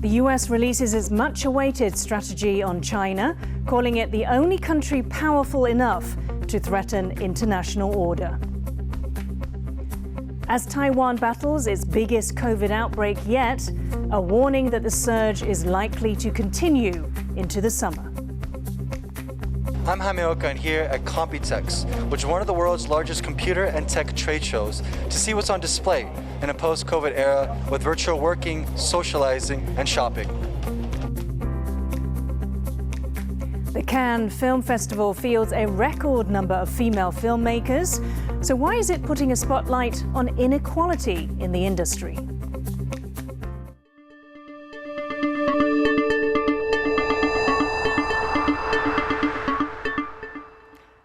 The US releases its much-awaited strategy on China, calling it the only country powerful enough to threaten international order. As Taiwan battles its biggest COVID outbreak yet, a warning that the surge is likely to continue into the summer. I'm Jaime Oka, and here at COMPUTEX, which is one of the world's largest computer and tech trade shows, to see what's on display in a post-COVID era with virtual working, socializing, and shopping. The Cannes Film Festival fields a record number of female filmmakers. So why is it putting a spotlight on inequality in the industry?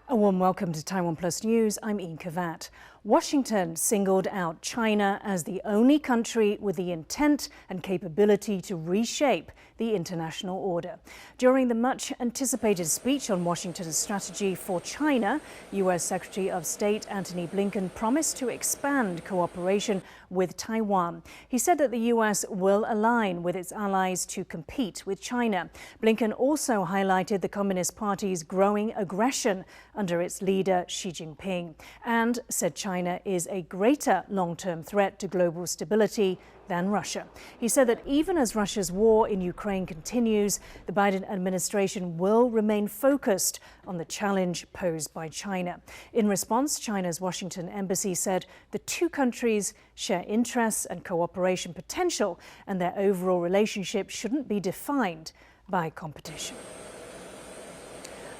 A warm welcome to TaiwanPlus News. I'm Yin Khvat. Washington singled out China as the only country with the intent and capability to reshape the international order. During the much-anticipated speech on Washington's strategy for China, U.S. Secretary of State Antony Blinken promised to expand cooperation with Taiwan. He said that the U.S. will align with its allies to compete with China. Blinken also highlighted the Communist Party's growing aggression under its leader Xi Jinping and said China is a greater long-term threat to global stability than Russia. He said that even as Russia's war in Ukraine continues, the Biden administration will remain focused on the challenge posed by China. In response, China's Washington embassy said the two countries share interests and cooperation potential, and their overall relationship shouldn't be defined by competition.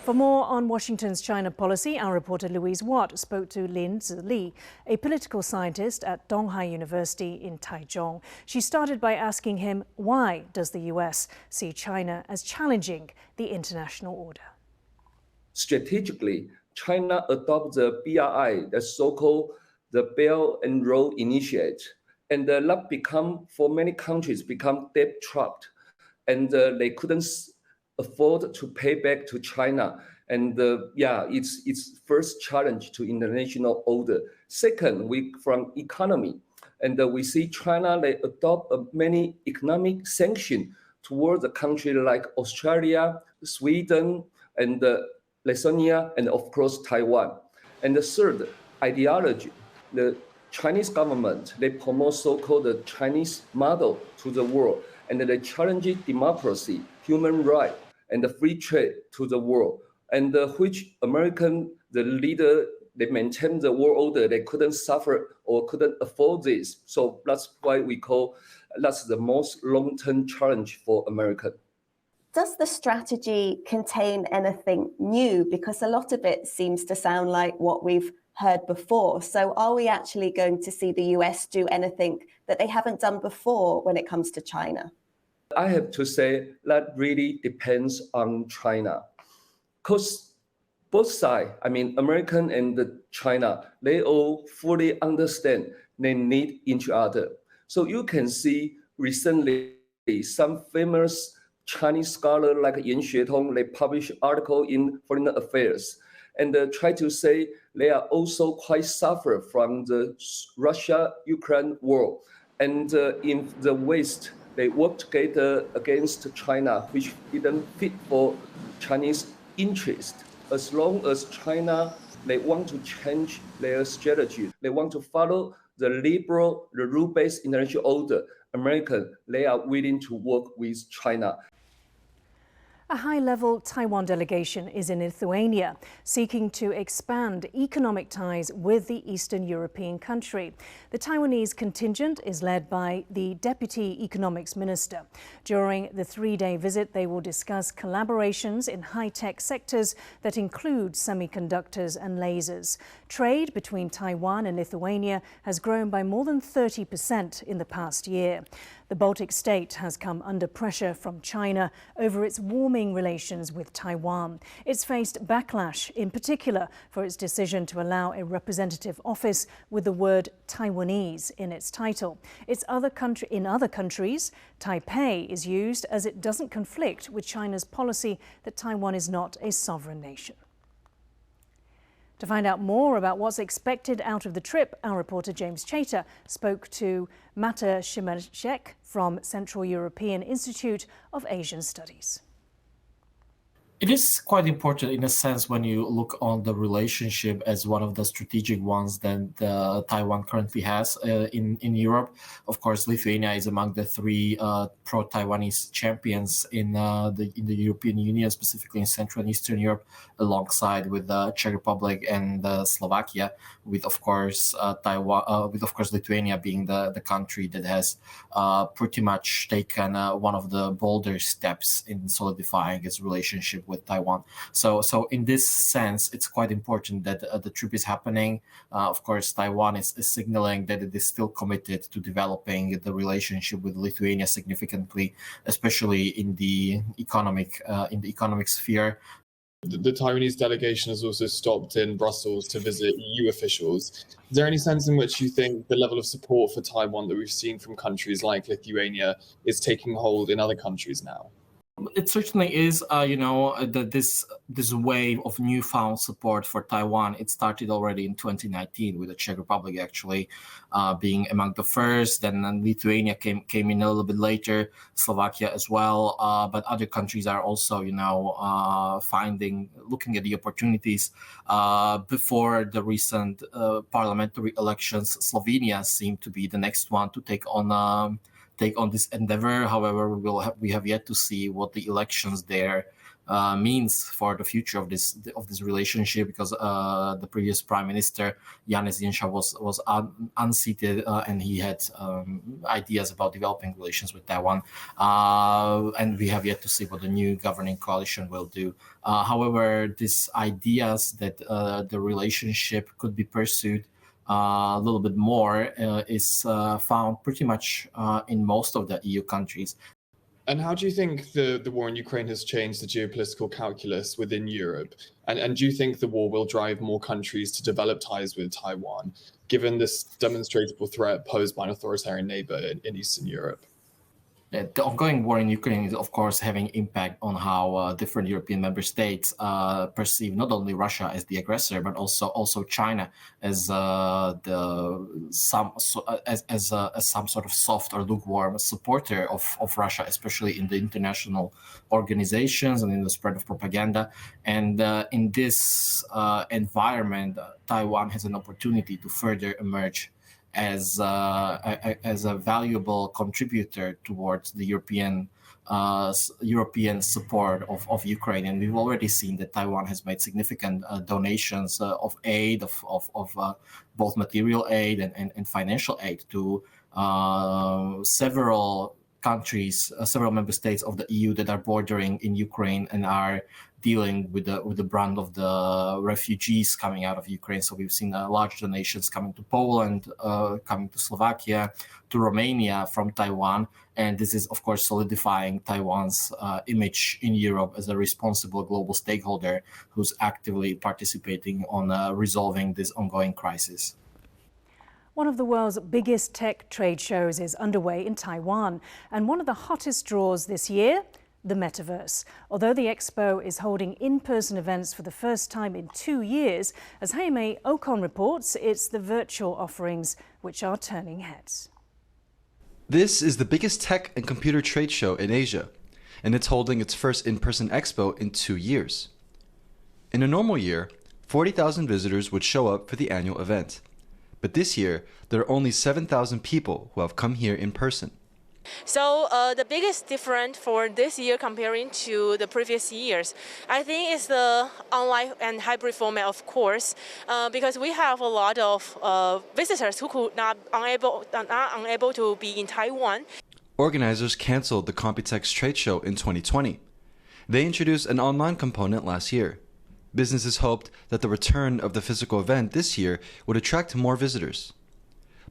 For more on Washington's China policy, our reporter Louise Watt spoke to Lin Zili, a political scientist at Donghai University in Taichung. She started by asking him, why does the US see China as challenging the international order? Strategically, China adopts the BRI, the so-called the Belt and Road Initiative, and that become, for many countries, become debt-trapped, and they couldn't afford to pay back to China. And it's its first challenge to international order. Second, from economy, and we see China, they adopt many economic sanctions towards a country like Australia, Sweden, and Lithuania, and of course Taiwan. And the third, ideology. The Chinese government, they promote so-called the Chinese model to the world, and they challenge democracy, human rights, and the free trade to the world, and which American, the leader, they maintain the world order, they couldn't suffer or couldn't afford this. So that's why we call that's the most long-term challenge for America. Does the strategy contain anything new? Because a lot of it seems to sound like what we've heard before. So are we actually going to see the US do anything that they haven't done before when it comes to China? I have to say that really depends on China, because both sides, I mean, American and China, they all fully understand they need each other. So you can see recently some famous Chinese scholar like Yin Khvat, they publish article in Foreign Affairs and try to say they are also quite suffer from the Russia-Ukraine war. And in the West, they work together against China, which didn't fit for Chinese interest. As long as China, they want to change their strategy, they want to follow the liberal, the rule-based international order, American, they are willing to work with China. A high-level Taiwan delegation is in Lithuania, seeking to expand economic ties with the Eastern European country. The Taiwanese contingent is led by the Deputy Economics Minister. During the three-day visit, they will discuss collaborations in high-tech sectors that include semiconductors and lasers. Trade between Taiwan and Lithuania has grown by more than 30% in the past year. The Baltic state has come under pressure from China over its warming relations with Taiwan. It's faced backlash, in particular for its decision to allow a representative office with the word Taiwanese in its title. In other countries, Taipei is used as it doesn't conflict with China's policy that Taiwan is not a sovereign nation. To find out more about what's expected out of the trip, our reporter James Chater spoke to Mata Shimashek from Central European Institute of Asian Studies. It is quite important in a sense when you look on the relationship as one of the strategic ones that Taiwan currently has in Europe. Of course, Lithuania is among the three pro-Taiwanese champions in the European Union, specifically in Central and Eastern Europe, alongside with the Czech Republic and Slovakia, with of course Lithuania being the country that has pretty much taken one of the bolder steps in solidifying its relationship with Taiwan. So in this sense, it's quite important that the trip is happening. Of course, Taiwan is signaling that it is still committed to developing the relationship with Lithuania significantly, especially in the economic sphere. The Taiwanese delegation has also stopped in Brussels to visit EU officials. Is there any sense in which you think the level of support for Taiwan that we've seen from countries like Lithuania is taking hold in other countries now? It certainly is, this wave of newfound support for Taiwan. It started already in 2019 with the Czech Republic actually being among the first. Then Lithuania came in a little bit later, Slovakia as well. But other countries are also, looking at the opportunities. Before the recent parliamentary elections, Slovenia seemed to be the next one to take on this endeavor. However, we have yet to see what the elections there means for the future of this relationship, because the previous Prime Minister Janez Janša was unseated and he had ideas about developing relations with Taiwan, and we have yet to see what the new governing coalition will do. However, these ideas that the relationship could be pursued a little bit more is found pretty much in most of the EU countries. And how do you think the war in Ukraine has changed the geopolitical calculus within Europe? And do you think the war will drive more countries to develop ties with Taiwan, given this demonstrable threat posed by an authoritarian neighbor in Eastern Europe? The ongoing war in Ukraine is, of course, having impact on how different European member states perceive not only Russia as the aggressor, but also China as some sort of soft or lukewarm supporter of Russia, especially in the international organizations and in the spread of propaganda. And in this environment, Taiwan has an opportunity to further emerge as a valuable contributor towards the European support of Ukraine. And we've already seen that Taiwan has made significant donations of aid, of both material aid and financial aid to several countries, several member states of the EU that are bordering in Ukraine and are dealing with the brunt of the refugees coming out of Ukraine. So we've seen large donations coming to Poland, coming to Slovakia, to Romania from Taiwan. And this is, of course, solidifying Taiwan's image in Europe as a responsible global stakeholder who's actively participating on resolving this ongoing crisis. One of the world's biggest tech trade shows is underway in Taiwan, and one of the hottest draws this year, the Metaverse. Although the expo is holding in-person events for the first time in 2 years, as Jaime Ocon reports, it's the virtual offerings which are turning heads. This is the biggest tech and computer trade show in Asia, and it's holding its first in-person expo in 2 years. In a normal year, 40,000 visitors would show up for the annual event. But this year, there are only 7,000 people who have come here in person. So the biggest difference for this year comparing to the previous years, I think is the online and hybrid format, of course, because we have a lot of visitors who could not unable to be in Taiwan. Organizers canceled the COMPUTEX trade show in 2020. They introduced an online component last year. Businesses hoped that the return of the physical event this year would attract more visitors.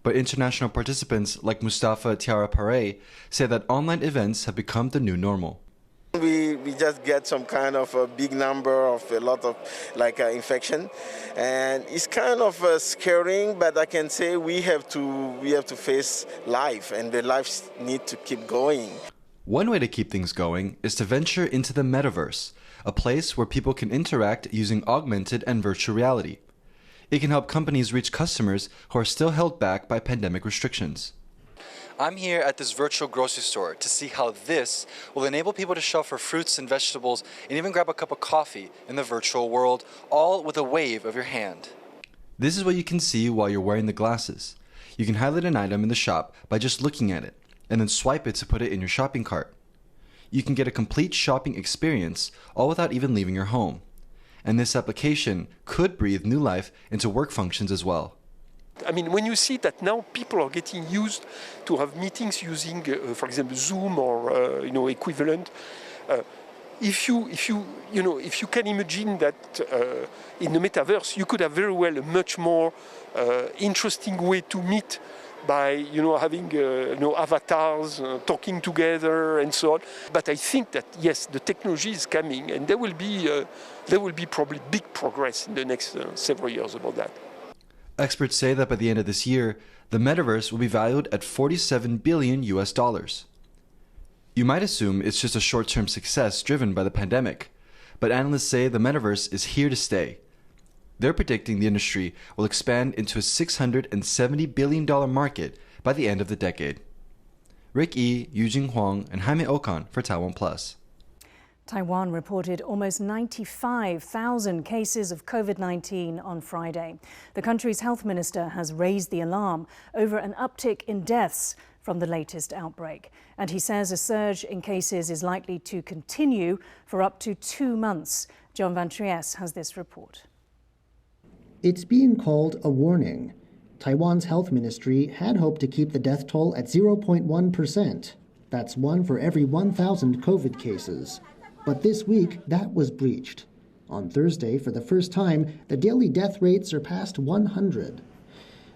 But international participants like Mustafa Tiarapare say that online events have become the new normal. We just get some kind of a big number of a lot of infection, and it's kind of scaring. But I can say we have to face life, and the lives need to keep going. One way to keep things going is to venture into the Metaverse, a place where people can interact using augmented and virtual reality. It can help companies reach customers who are still held back by pandemic restrictions. I'm here at this virtual grocery store to see how this will enable people to shop for fruits and vegetables and even grab a cup of coffee in the virtual world, all with a wave of your hand. This is what you can see while you're wearing the glasses. You can highlight an item in the shop by just looking at it, and then swipe it to put it in your shopping cart. You can get a complete shopping experience, all without even leaving your home. And this application could breathe new life into work functions as well. I mean, when you see that now people are getting used to have meetings using, for example, Zoom or equivalent, if you can imagine that in the metaverse you could have very well a much more interesting way to meet by having avatars talking together and so on. But I think that yes, the technology is coming, and there will be probably big progress in the next several years about that. Experts say that by the end of this year, the metaverse will be valued at $47 billion. You might assume it's just a short-term success driven by the pandemic, but analysts say the metaverse is here to stay. They're predicting the industry will expand into a $670 billion market by the end of the decade. Rick Yi, Eugene Huang, and Jaime Okan for TaiwanPlus. Taiwan reported almost 95,000 cases of COVID-19 on Friday. The country's health minister has raised the alarm over an uptick in deaths from the latest outbreak. And he says a surge in cases is likely to continue for up to 2 months. John Van Trieste has this report. It's being called a warning. Taiwan's health ministry had hoped to keep the death toll at 0.1%. That's 1 for every 1,000 COVID cases. But this week, that was breached. On Thursday, for the first time, the daily death rate surpassed 100.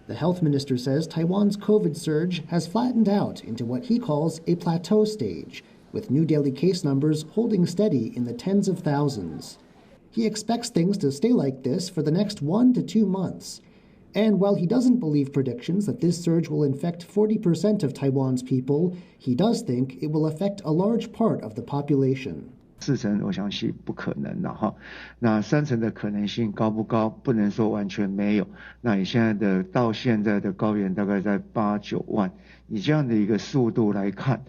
The health minister says Taiwan's COVID surge has flattened out into what he calls a plateau stage, with new daily case numbers holding steady in the tens of thousands. He expects things to stay like this for the next 1 to 2 months. And while he doesn't believe predictions that this surge will infect 40% of Taiwan's people, he does think it will affect a large part of the population. 4成我相信不可能了哈，那3成的可能性高不高？不能说完全没有。那以现在的到现在的高原大概在8、9万，以这样的一个速度来看，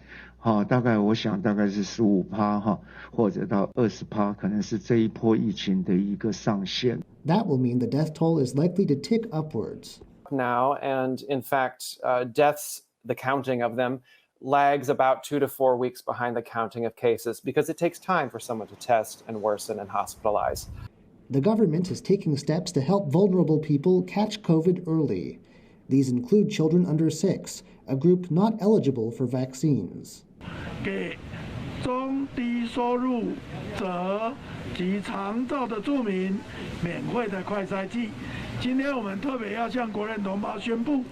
大概我想大概是15%哈，或者到20%，可能是这一波疫情的一个上限。That will mean the death toll is likely to tick upwards. Now, and in fact, deaths, the counting of them, lags about 2 to 4 weeks behind the counting of cases because it takes time for someone to test and worsen and hospitalize. The government is taking steps to help vulnerable people catch COVID early. These include children under 6, a group not eligible for vaccines. 给中低收入者及长照的住民免费的快筛剂。今天我们特别要向国人同胞宣布，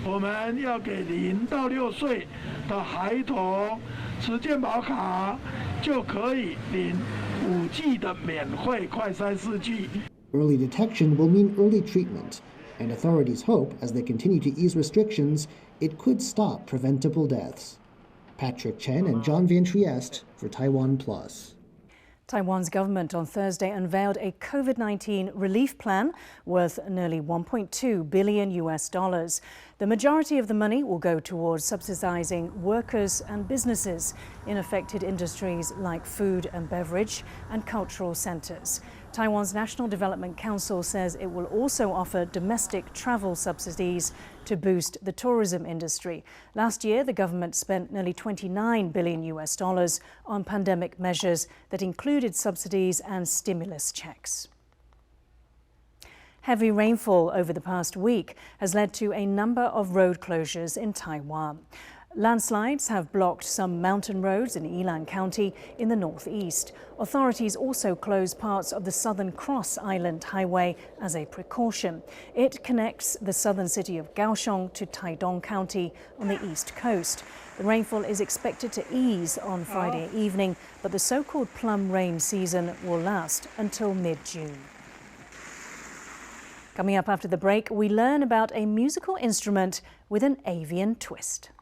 我们要给0到6岁的孩童持健保卡就可以领5剂的免费快筛试剂。Early detection will mean early treatment, and authorities hope, as they continue to ease restrictions, it could stop preventable deaths. Patrick Chen and John Van Trieste for TaiwanPlus. Taiwan's government on Thursday unveiled a COVID-19 relief plan worth nearly $1.2 billion. The majority of the money will go towards subsidizing workers and businesses in affected industries like food and beverage and cultural centers. Taiwan's National Development Council says it will also offer domestic travel subsidies to boost the tourism industry. Last year, the government spent nearly $29 billion on pandemic measures that included subsidies and stimulus checks. Heavy rainfall over the past week has led to a number of road closures in Taiwan. Landslides have blocked some mountain roads in Yilan County in the northeast. Authorities also closed parts of the Southern Cross Island Highway as a precaution. It connects the southern city of Kaohsiung to Taidong County on the east coast. The rainfall is expected to ease on Friday evening, but the so-called plum rain season will last until mid-June. Coming up after the break, we learn about a musical instrument with an avian twist.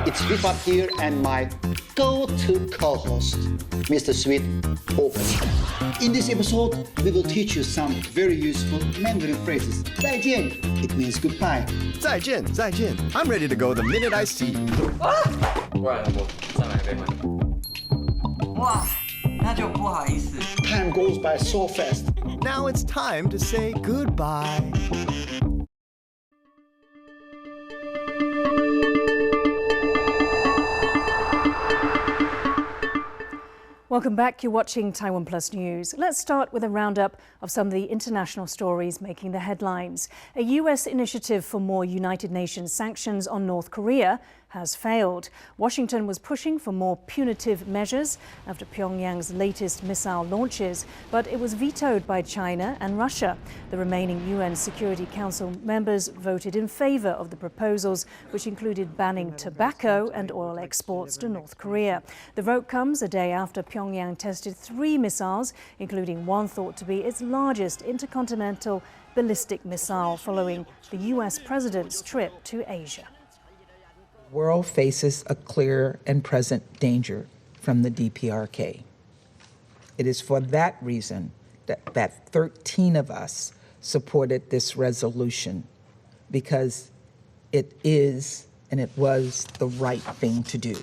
it's Yin Khvat here and my go-to co-host, Mr. Sweet Open. In this episode, we will teach you some very useful Mandarin phrases. 再见, it means goodbye. 再见, 再见. I'm ready to go the minute I see you. 不然我再来一杯吗？哇，那就不好意思。 Time goes by so fast. Now it's time to say goodbye. Welcome back. You're watching TaiwanPlus News. Let's start with a roundup of some of the international stories making the headlines. A US initiative for more United Nations sanctions on North Korea has failed. Washington was pushing for more punitive measures after Pyongyang's latest missile launches, but it was vetoed by China and Russia. The remaining UN Security Council members voted in favor of the proposals, which included banning tobacco and oil exports to North Korea. The vote comes a day after Pyongyang tested 3 missiles, including one thought to be its largest intercontinental ballistic missile following the US president's trip to Asia. The world faces a clear and present danger from the DPRK. It is for that reason that 13 of us supported this resolution, because it is and it was the right thing to do.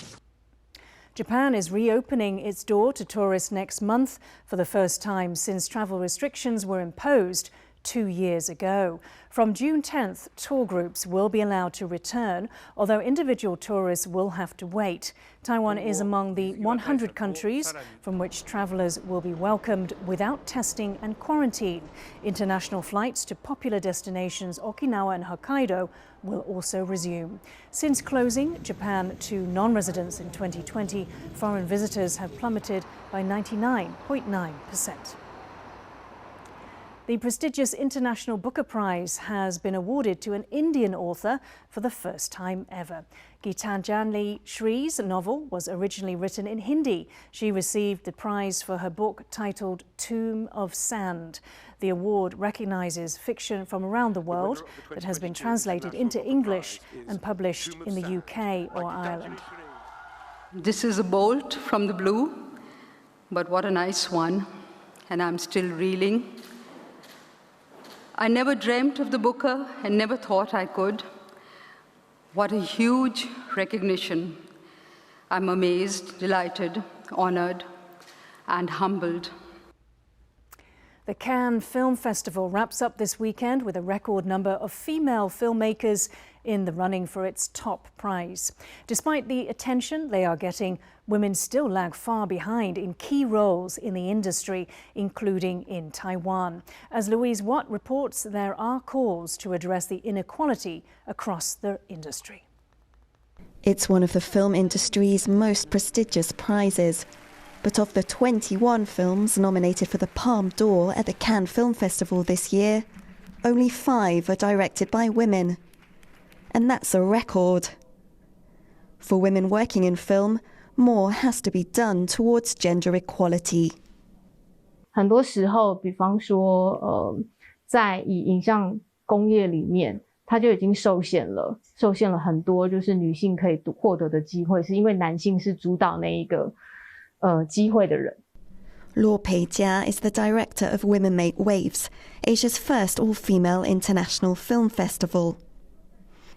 Japan is reopening its door to tourists next month for the first time since travel restrictions were imposed 2 years ago. From June 10th, tour groups will be allowed to return, although individual tourists will have to wait. Taiwan is among the 100 countries from which travellers will be welcomed without testing and quarantine. International flights to popular destinations Okinawa and Hokkaido will also resume. Since closing Japan to non-residents in 2020, foreign visitors have plummeted by 99.9%. The prestigious International Booker Prize has been awarded to an Indian author for the first time ever. Gitanjali Shree's novel was originally written in Hindi. She received the prize for her book titled Tomb of Sand. The award recognizes fiction from around the world that has been translated into English and published in the UK or Ireland. This is a bolt from the blue, but what a nice one, and I'm still reeling. I never dreamt of the Booker and never thought I could. What a huge recognition. I'm amazed, delighted, honored, and humbled. The Cannes Film Festival wraps up this weekend with a record number of female filmmakers in the running for its top prize. Despite the attention they are getting, women still lag far behind in key roles in the industry, including in Taiwan. As Louise Watt reports, there are calls to address the inequality across the industry. It's one of the film industry's most prestigious prizes. But of the 21 films nominated for the Palme d'Or at the Cannes Film Festival this year, only 5 are directed by women. And that's a record. For women working in film, more has to be done towards gender equality. 很多时候，比方说，在影像工业里面，它就已经受限了很多，就是女性可以获得的机会，是因为男性是主导那一个机会的人。Luo Peijia is the director of Women Make Waves, Asia's first all-female international film festival.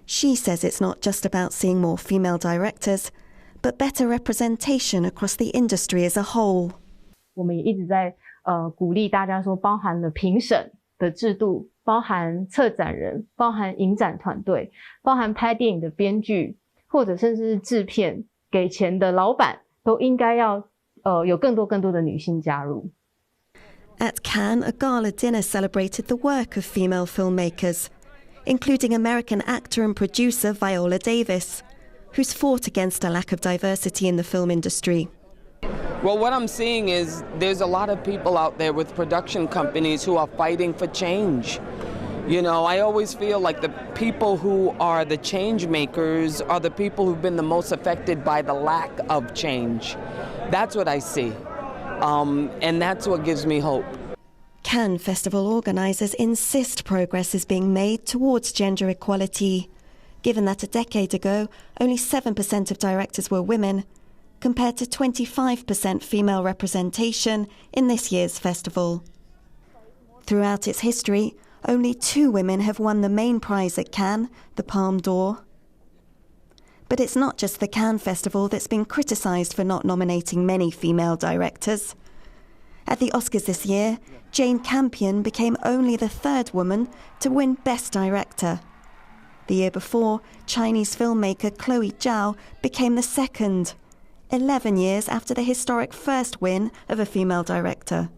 She says it's not just about seeing more female directors, but better representation across the industry as a whole. 我们也一直在鼓励大家说，包含了评审的制度，包含策展人，包含影展团队，包含拍电影的编剧，或者甚至是制片，给钱的老板，都应该要有更多的女性加入。At Cannes, a gala dinner celebrated the work of female filmmakers, including American actor and producer Viola Davis, who's fought against a lack of diversity in the film industry. Well, what I'm seeing is there's a lot of people out there with production companies who are fighting for change. You know, I always feel like the people who are the change makers are the people who've been the most affected by the lack of change. That's what I see, and that's what gives me hope. Cannes Festival organisers insist progress is being made towards gender equality. given that a decade ago, only 7% of directors were women, compared to 25% female representation in this year's festival. Throughout its history, only 2 women have won the main prize at Cannes, the Palme d'Or. But it's not just the Cannes Festival that's been criticised for not nominating many female directors. At the Oscars this year, Jane Campion became only the 3rd woman to win Best Director. The year before, Chinese filmmaker Chloe Zhao became the 2nd, 11 years after the historic first win of a female director.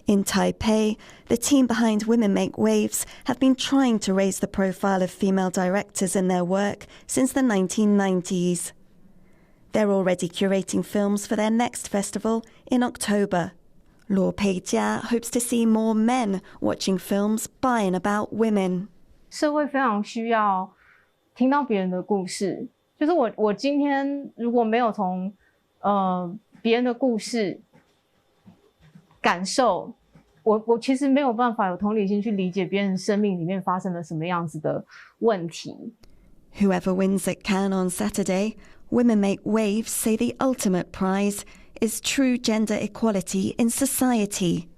In Taipei, the team behind Women Make Waves have been trying to raise the profile of female directors in their work since the 1990s. They're already curating films for their next festival in October. Luo Peijia hopes to see more men watching films by and about women. 社会非常需要听到别人的故事，就是我今天如果没有从别人的故事感受，我其实没有办法有同理心去理解别人生命里面发生了什么样子的问题。Whoever wins at Cannes on Saturday, Women Make Waves say the ultimate prize is true gender equality in society.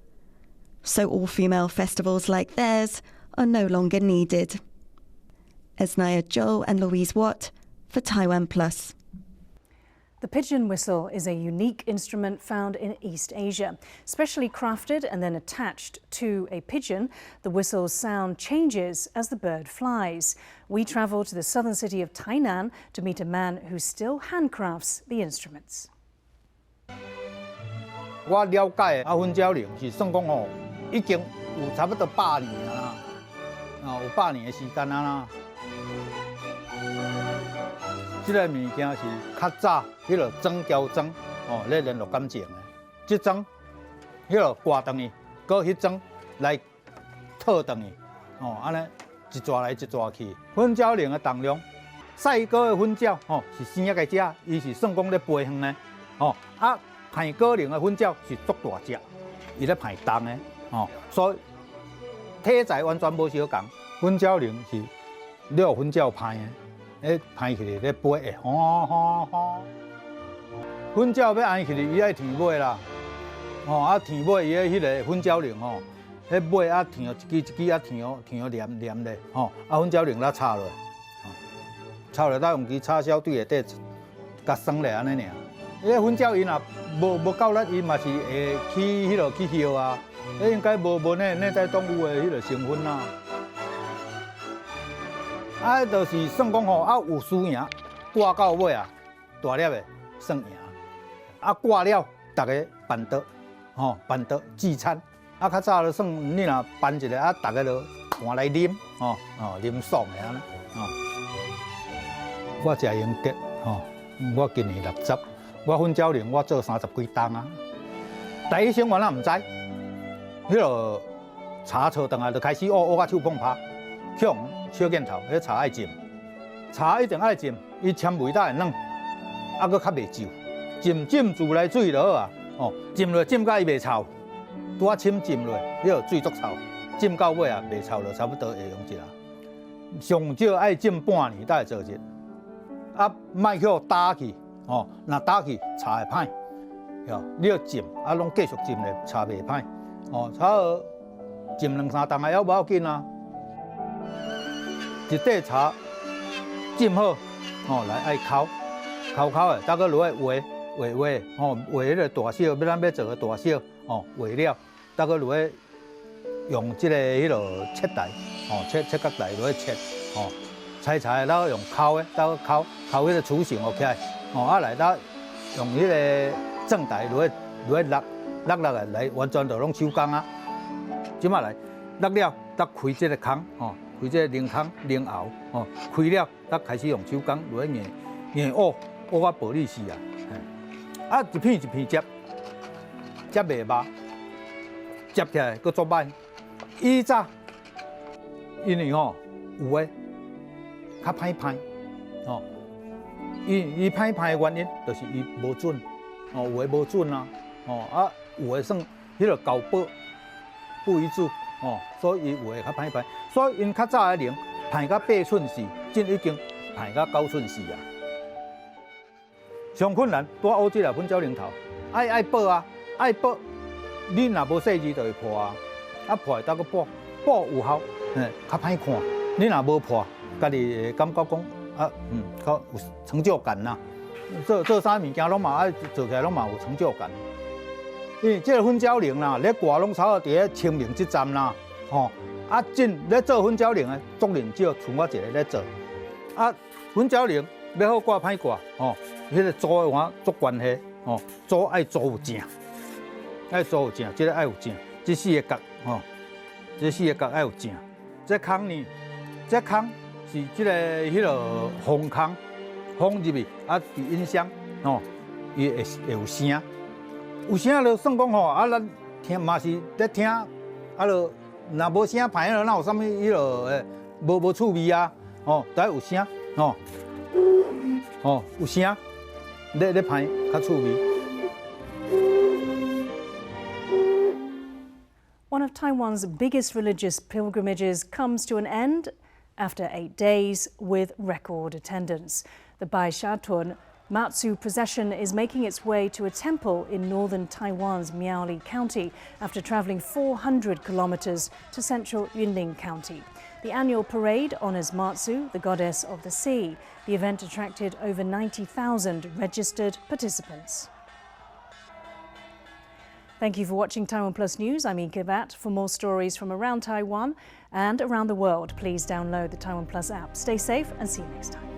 So all-female festivals like theirs are no longer needed. Esnaya Zhou and Louise Watt for TaiwanPlus. The pigeon whistle is a unique instrument found in East Asia. Specially crafted and then attached to a pigeon, the whistle's sound changes as the bird flies. We travel to the southern city of Tainan to meet a man who still handcrafts the instruments. 我了解的粉鸟铃是算讲已经有差不多100年啦，有100年的时间啦。这个物件是较早迄个装胶装咧联络感情的，这装迄个挂断去，搁迄装来套断去，安尼一抓来一抓去。粉鸟铃的重量，赛鸽的粉鸟是生一个只，伊是算讲咧飞远的，派鸽铃的粉鸟是足大只，伊咧派重的，所以体材完全无相共。粉鸟铃是你用粉鸟派的。 拍起来咧飞会粉鸟要安起来，伊爱甜尾啦，甜尾伊个迄个粉鸟铃迄尾甜一支甜黏咧，粉鸟铃啦插落，插落，用支插销对下底，甲栓咧安尼尔。伊个粉鸟伊若无够力，伊嘛是会起迄落起叶啊，应该无那在动物的迄个成分啦。 就是算讲有输赢，挂到尾大粒的算赢。挂了，大家办桌，办桌聚餐。较早就算你若办一个，大家就换来啉，啉爽的安尼。我食英德，我今年60，我粉鸟铃我做30几档啊。第一生原来唔知，迄落茶炒顿就开始乌到手碰拍，向。 小镜头，迄茶爱浸，茶一定爱浸，伊纤维才会软，搁较袂皱。浸自来水就好啊，浸落浸到伊袂臭，拄仔深浸落，迄个水足臭，浸到尾袂臭就差不多会用一下。上少爱浸半年才会做一，莫去打去，若打去茶会歹，你要浸，拢继续浸咧，茶袂歹，差浸2、3档也无要紧啊。 一块茶浸好，来爱烤的，再搁落去画，画迄个大小，咱要做个大小，画了，再搁落去用这个迄落切台，切角台落去切，采茶咱用烤的，再搁烤迄个雏形学起来，来咱用迄个正台落去落来完全就拢手工啊，即马来落了，再开这个空，开这个零空零熬，开了，咱开始用手工落去研乌到玻璃丝啊，一片一片接袂麻，接起来佫做慢。以早因为有诶较歹拍，伊歹拍的原因就是伊无准，有诶无准啊，有诶算迄个高不一致。所以伊有诶较歹拍，所以因较早诶铃拍到8寸时，针已经排到9寸4啊。上困难拄乌这粉鸟龙头，爱报啊，爱报，你若无细字就会破啊，破再个补有效，较歹看。你若无破，家己会感觉讲较有成就感呐。做啥物件拢嘛爱做起来拢嘛有成就感。因为这个粉鸟龙啦，咧挂拢差不多伫咧清明这站啦，真咧做粉鸟龙的足人少，剩我一个咧做。粉鸟龙要好挂歹挂，迄个组的话足关系，组爱组有正，爱组有正，这个爱有正，这4个角，这4个角爱有正。这空呢，这空是这个迄落风空，风入去伫音箱，伊会有声，有声就算讲咱听嘛是咧听，就若无声排了，哪有啥物迄落无趣味啊，都要有声，有声。咧排较趣味。One of Taiwan's biggest religious pilgrimages comes to an end after 8 days with record attendance. The Baishatun Mazu procession is making its way to a temple in northern Taiwan's Miaoli County after travelling 400 kilometres to central Yunlin County. The annual parade honours Mazu, the goddess of the sea. The event attracted over 90,000 registered participants. Thank you for watching TaiwanPlus News. I'm Yin Khvat. For more stories from around Taiwan and around the world, please download the TaiwanPlus app. Stay safe and see you next time.